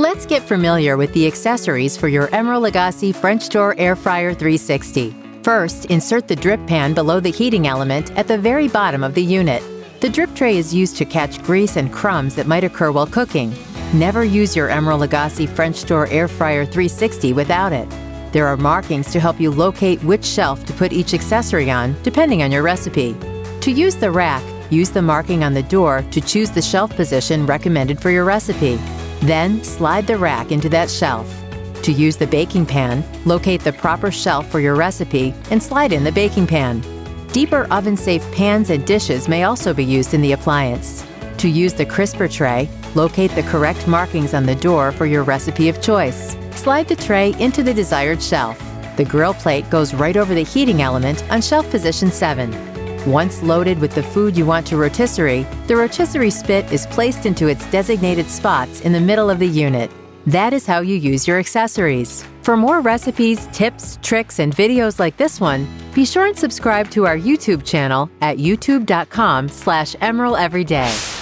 Let's get familiar with the accessories for your Emeril French Door AirFryer 360. First, insert the drip pan below the heating element at the very bottom of the unit. The drip tray is used to catch grease and crumbs that might occur while cooking. Never use your Emeril French Door AirFryer 360 without it. There are markings to help you locate which shelf to put each accessory on, depending on your recipe. To use the rack, use the marking on the door to choose the shelf position recommended for your recipe. Then, slide the rack into that shelf. To use the baking pan, locate the proper shelf for your recipe and slide in the baking pan. Deeper oven-safe pans and dishes may also be used in the appliance. To use the crisper tray, locate the correct markings on the door for your recipe of choice. Slide the tray into the desired shelf. The grill plate goes right over the heating element on shelf position 7. Once loaded with the food you want to rotisserie, the rotisserie spit is placed into its designated spots in the middle of the unit. That is how you use your accessories. For more recipes, tips, tricks, and videos like this one, be sure and subscribe to our YouTube channel at youtube.com/EmerilEveryday.